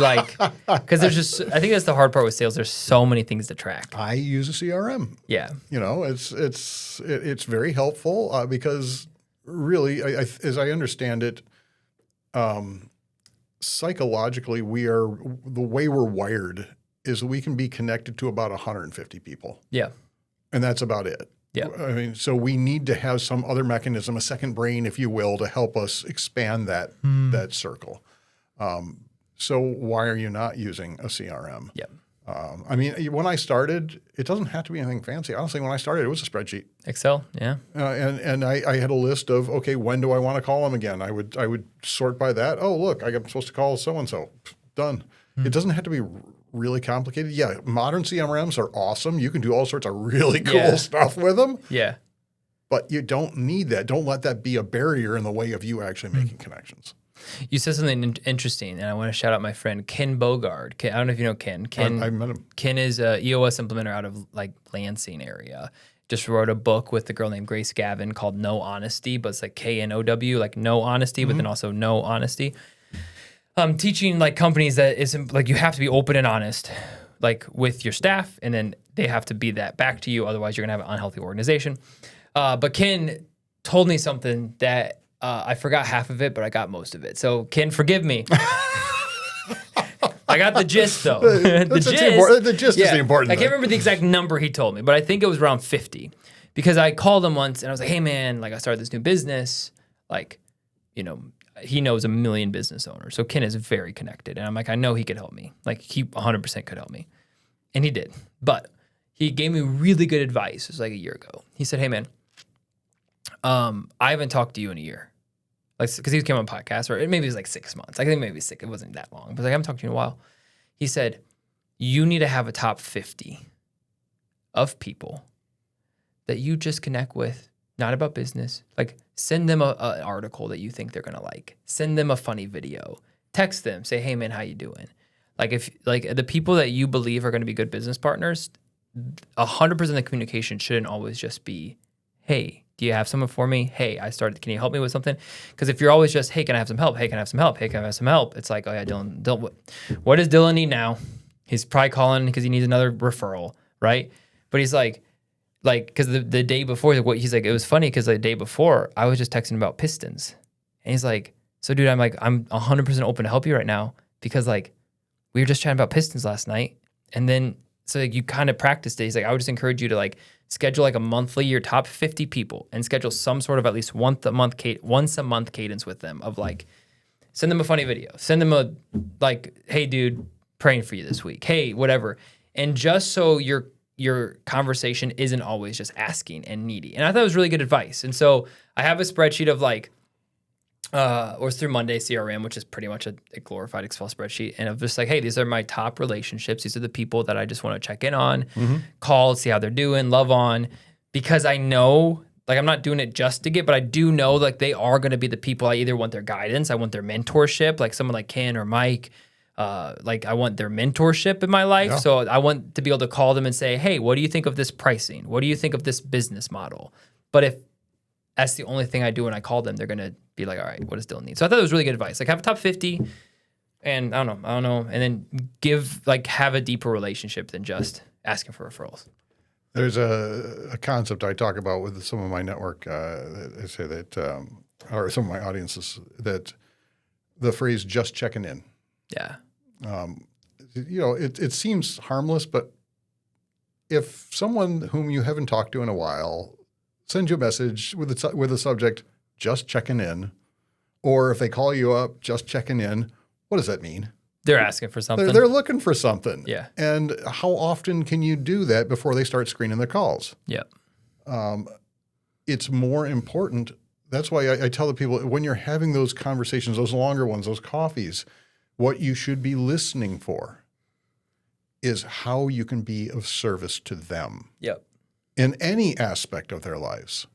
because there's just, I think that's the hard part with sales. There's so many things to track. I use a CRM. Yeah. It's very helpful because really, as I understand it, psychologically, the way we're wired is we can be connected to about 150 people. Yeah. And that's about it. Yeah. I mean, so we need to have some other mechanism, a second brain, if you will, to help us expand that circle. So why are you not using a CRM? Yeah. I mean, when I started, it doesn't have to be anything fancy. Honestly, when I started, it was a spreadsheet. Excel, yeah. And I had a list of, okay, when do I want to call them again? I would sort by that. Oh, look, I'm supposed to call so-and-so. Done. It doesn't have to be really complicated. Yeah, modern CRMs are awesome. You can do all sorts of really cool stuff with them. Yeah. But you don't need that. Don't let that be a barrier in the way of you actually making connections. You said something interesting, and I want to shout out my friend Ken Bogard. I don't know if you know Ken. I met him. Ken is a EOS implementer out of like Lansing area. Just wrote a book with a girl named Grace Gavin called No Honesty, but it's like KNOW, like no honesty, but then also no honesty. Teaching like companies that isn't like you have to be open and honest, like with your staff, and then they have to be that back to you. Otherwise, you're gonna have an unhealthy organization. But Ken told me something that I forgot half of it, but I got most of it. So Ken, forgive me. I got the gist though. The gist is the important thing. I can't remember the exact number he told me, but I think it was around 50. Because I called him once and I was like, hey man, like I started this new business. Like, he knows a million business owners. So Ken is very connected. And I'm like, I know he could help me. Like he 100% could help me. And he did. But he gave me really good advice. It was like a year ago. He said, hey man, I haven't talked to you in a year. Like, because he came on a podcast, or maybe it was like 6 months. I think maybe 6. It wasn't that long. But like, I haven't talked to you in a while. He said, you need to have a top 50 of people that you just connect with, not about business. Like, send them an article that you think they're going to like. Send them a funny video. Text them. Say, hey, man, how you doing? Like, if like the people that you believe are going to be good business partners, 100% of the communication shouldn't always just be, hey, do you have someone for me? Hey, can you help me with something? Because if you're always just, hey, can I have some help? Hey, can I have some help? Hey, can I have some help? It's like, oh yeah, Dylan, what does Dylan need now? He's probably calling because he needs another referral, right? But he's like, because the day before, he's like, it was funny because the day before, I was just texting about pistons. And he's like, so dude, I'm 100% open to help you right now because like, we were just chatting about pistons last night. And then, so like, you kind of practiced it. He's like, I would just encourage you to like, schedule like a monthly, your top 50 people, and schedule some sort of at least once a month cadence with them of like, send them a funny video, send them a like, hey dude, praying for you this week, hey, whatever. And just so your conversation isn't always just asking and needy. And I thought it was really good advice. And so I have a spreadsheet of like, or it's through Monday CRM, which is pretty much a glorified Excel spreadsheet. And of just like, hey, these are my top relationships. These are the people that I just want to check in on, call, see how they're doing, love on. Because I know, like I'm not doing it just to get, but I do know like they are going to be the people I either want their guidance, I want their mentorship, like someone like Ken or Mike. Like I want their mentorship in my life. Yeah. So I want to be able to call them and say, hey, what do you think of this pricing? What do you think of this business model? But if that's the only thing I do when I call them, they're going to be like, all right, what does Dylan need? So I thought it was really good advice. Like have a top 50 and I don't know. And then have a deeper relationship than just asking for referrals. There's a concept I talk about with some of my network. I say that, or some of my audiences, that the phrase just checking in. Yeah. It seems harmless, but if someone whom you haven't talked to in a while sends you a message with the subject, just checking in, or if they call you up, just checking in, what does that mean? They're asking for something. They're looking for something. Yeah. And how often can you do that before they start screening their calls? Yeah. It's more important. That's why I tell the people when you're having those conversations, those longer ones, those coffees, what you should be listening for is how you can be of service to them. Yep. In any aspect of their lives.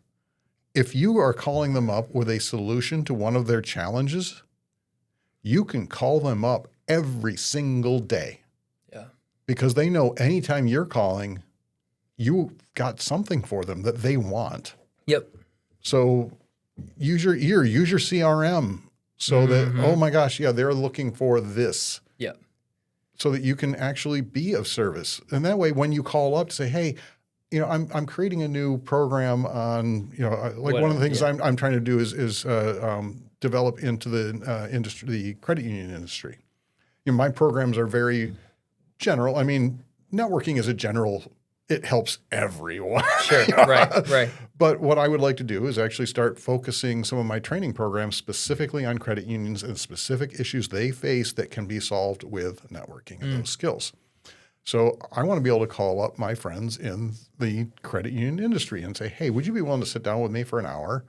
If you are calling them up with a solution to one of their challenges, you can call them up every single day. Yeah. Because they know anytime you're calling, you got something for them that they want. Yep. So use your ear, use your CRM so that, oh my gosh, yeah, they're looking for this. Yep. So that you can actually be of service. And that way, when you call up to say, hey, I'm creating a new program on, like one of the things I'm trying to do is develop into the industry, the credit union industry. My programs are very general. I mean, networking is a general, it helps everyone. Sure, right. But what I would like to do is actually start focusing some of my training programs specifically on credit unions and specific issues they face that can be solved with networking and those skills. So I want to be able to call up my friends in the credit union industry and say, hey, would you be willing to sit down with me for an hour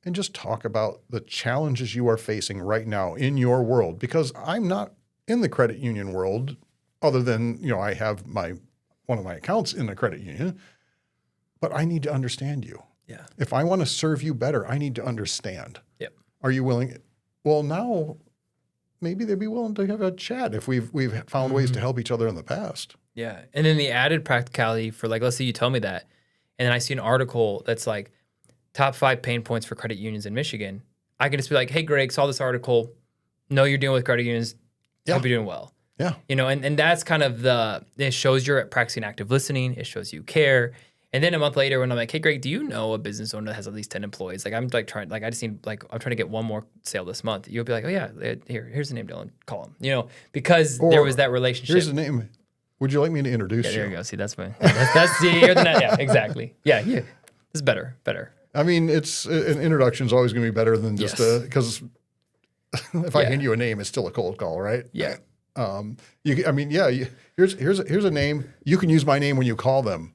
and just talk about the challenges you are facing right now in your world? Because I'm not in the credit union world other than, I have one of my accounts in the credit union, but I need to understand you. Yeah. If I want to serve you better, I need to understand. Yep. Are you willing? Well, now maybe they'd be willing to have a chat if we've found ways to help each other in the past. Yeah. And then the added practicality for let's say you tell me that, and then I see an article that's like top 5 pain points for credit unions in Michigan. I can just be like, hey, Greg, saw this article. Know you're dealing with credit unions. Yeah. Hope you're doing well. Yeah. And that's kind of it shows you're practicing active listening. It shows you care. And then a month later when I'm like, hey, Greg, do you know a business owner that has at least 10 employees? I'm trying to get one more sale this month. You'll be like, oh yeah, here's the name, Dylan. Call him, because there was that relationship. Here's the name. Would you like me to introduce you? There you go. See, that's fine. That's yeah, exactly. Yeah. This is better. I mean, it's an introduction is always going to be better than just because if I hand you a name, it's still a cold call, right? Yeah. Here's a name. You can use my name when you call them.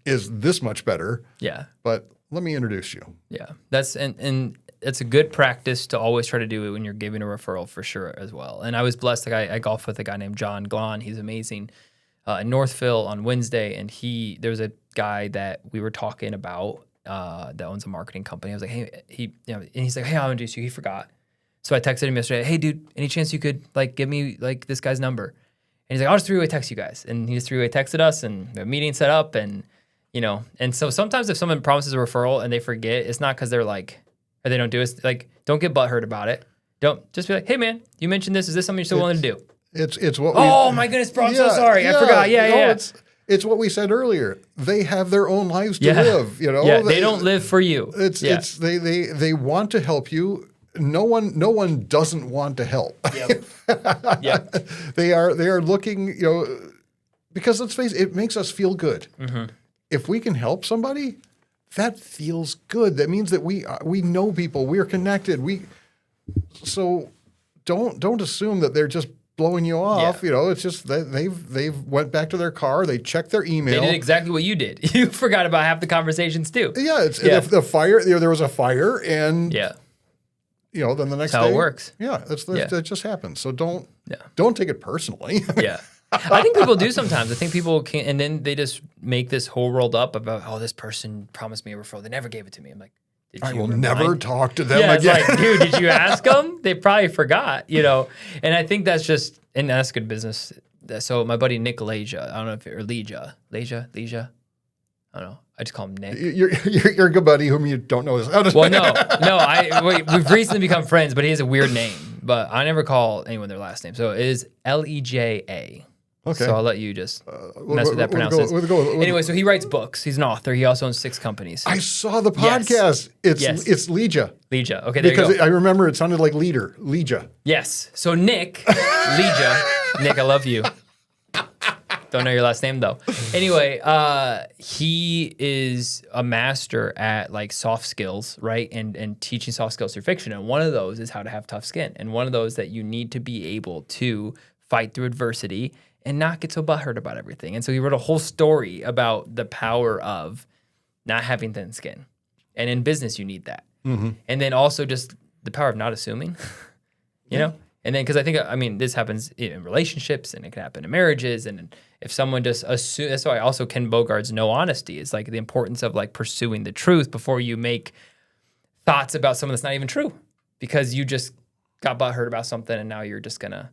Is this much better? Yeah. But let me introduce you. Yeah. That's and it's a good practice to always try to do it when you're giving a referral for sure as well. And I was blessed. I golfed with a guy named John Glon. He's amazing. In Northville on Wednesday, and there's a guy that we were talking about that owns a marketing company. I was like, hey, and he's like, hey, I'll introduce you. He forgot. So I texted him yesterday, hey, dude, any chance you could give me this guy's number? And he's like, I'll just 3-way text you guys. And he just 3-way texted us, and we have a meeting set up, and and so sometimes if someone promises a referral and they forget, it's not because they're or they don't do it. Don't get butthurt about it. Don't just be like, hey man, you mentioned this. Is this something you're still willing to do? It's what. Oh my goodness, bro! I'm so sorry. I forgot. Yeah. It's what we said earlier. They have their own lives to live. Yeah, they don't live for you. They want to help you. No one doesn't want to help. Yep. They are looking, because let's face it, it makes us feel good. Mm-hmm. If we can help somebody, that feels good. That means that we know people. We are connected. So don't assume that they're just blowing you off. Yeah. It's just they've went back to their car. They checked their email. They did exactly what you did. You forgot about half the conversations too. Yeah. The fire. There was a fire, and then the next day. That's how it works. Yeah. That just happens. So don't take it personally. Yeah. I think people do sometimes. I think people can, and then they just make this whole world up about, oh, this person promised me a referral. They never gave it to me. I'm like, I will never talk to them again. It's like, dude, did you ask them? They probably forgot, And I think that's that's good business. So my buddy Nick Leja, I don't know if Leja. I don't know. I just call him Nick. You're a good buddy whom you don't know. Well, no. We've recently become friends, but he has a weird name. But I never call anyone their last name. So it is Leja. Okay. So I'll let you just mess with that pronunciation. Anyway, so he writes books. He's an author. He also owns 6 companies. I saw the podcast. Yes. It's Leja. Leja. Okay, there you go. Because I remember it sounded like leader. Leja. Yes. So Nick, Leja. Nick, I love you. Don't know your last name though. Anyway, he is a master at soft skills, right? And teaching soft skills through fiction. And one of those is how to have tough skin. And one of those that you need to be able to fight through adversity and not get so butthurt about everything. And so he wrote a whole story about the power of not having thin skin. And in business, you need that. Mm-hmm. And then also just the power of not assuming, you know? And then, because this happens in relationships, and it can happen in marriages. And if someone just assumes, that's why also Ken Bogart's no honesty is the importance of pursuing the truth before you make thoughts about someone that's not even true, because you just got butthurt about something and now you're just going to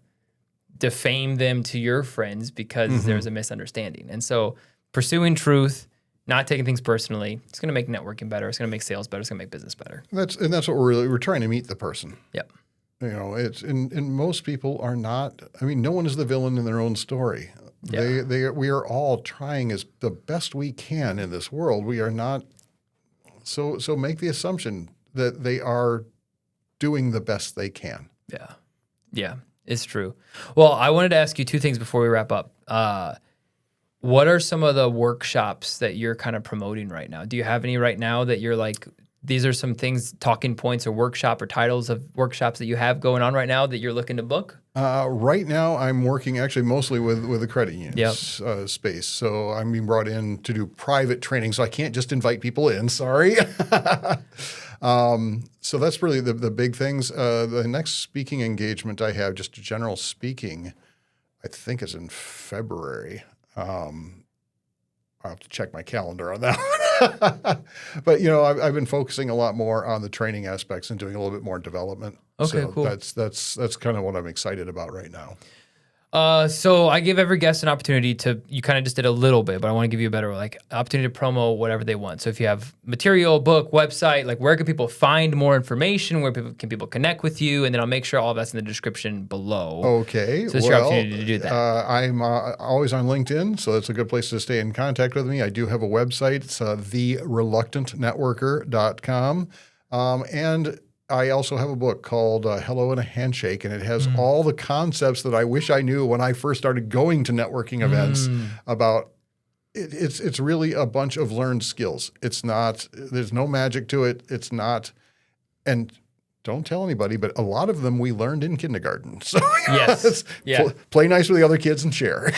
defame them to your friends because there's a misunderstanding. And so pursuing truth, not taking things personally. It's going to make networking better. It's going to make sales better. It's going to make business better. That's what we're trying to meet the person. Yep. You know, it's and most people are not. I mean, no one is the villain in their own story. Yeah. We are all trying as the best we can in this world. We are not. So make the assumption that they are doing the best they can. Yeah. Yeah, it's true. Well, I wanted to ask you two things before we wrap up. What are some of the workshops that you're kind of promoting right now? Do you have any right now that you're like, these are some things, talking points or workshop or titles of workshops that you have going on right now that you're looking to book? Right now, I'm working actually mostly with the credit union space. So I'm being brought in to do private training. So I can't just invite people in. Sorry. So that's really the big things. The next speaking engagement I have, just general speaking, I think is in February. I'll have to check my calendar on that one. But, you know, I've been focusing a lot more on the training aspects and doing a little bit more development. Okay, so cool. That's kind of what I'm excited about right now. So I give every guest an opportunity you kind of just did a little bit, but I want to give you a better, opportunity to promo whatever they want. So if you have material, book, website, where can people find more information? Where can people connect with you? And then I'll make sure all that's in the description below. Okay. So it's your opportunity to do that. I'm always on LinkedIn, so that's a good place to stay in contact with me. I do have a website. It's thereluctantnetworker.com. And I also have a book called Hello and a Handshake, and it has all the concepts that I wish I knew when I first started going to networking events about it. It's really a bunch of learned skills. It's not, there's no magic to it. It's not, and don't tell anybody, but a lot of them we learned in kindergarten. So yes. Play nice with the other kids and share.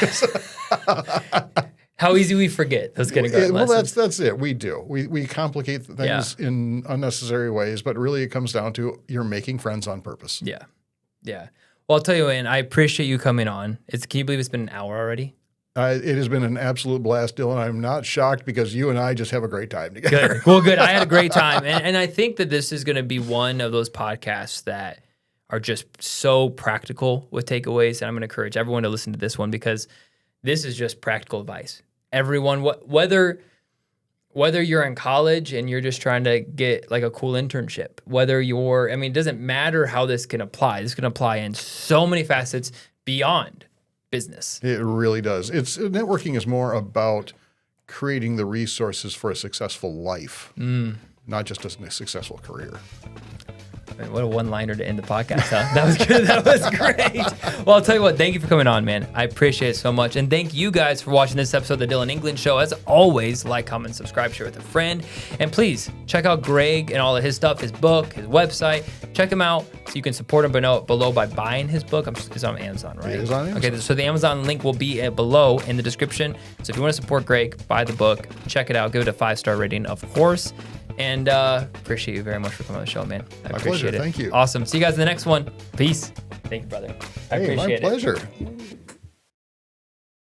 How easy we forget those kindergarten lessons. That's it. We do. We complicate things in unnecessary ways, but really it comes down to you're making friends on purpose. Yeah. Yeah. Well, I'll tell you, and I appreciate you coming on. Can you believe it's been an hour already? It has been an absolute blast, Dylan. I'm not shocked because you and I just have a great time together. Good. Well, good. I had a great time. And I think that this is going to be one of those podcasts that are just so practical with takeaways. And I'm going to encourage everyone to listen to this one because this is just practical advice. Everyone, whether you're in college and you're just trying to get a cool internship, it doesn't matter how this can apply. This can apply in so many facets beyond business. It really does. Networking is more about creating the resources for a successful life, not just a successful career. Man, what a one-liner to end the podcast, huh? That was good. That was great. Well, I'll tell you what, thank you for coming on, man. I appreciate it so much. And thank you guys for watching this episode of The Dylan England Show. As always, like, comment, subscribe, share with a friend. And please, check out Greg and all of his stuff, his book, his website. Check him out so you can support him below by buying his book. It's on Amazon, right? It is on Amazon. Okay, so the Amazon link will be below in the description. So if you want to support Greg, buy the book, check it out, give it a 5-star rating, of course. And appreciate you very much for coming on the show, man. I appreciate it. Thank you. Awesome. See you guys in the next one. Peace. Thank you, brother. I appreciate it. My pleasure.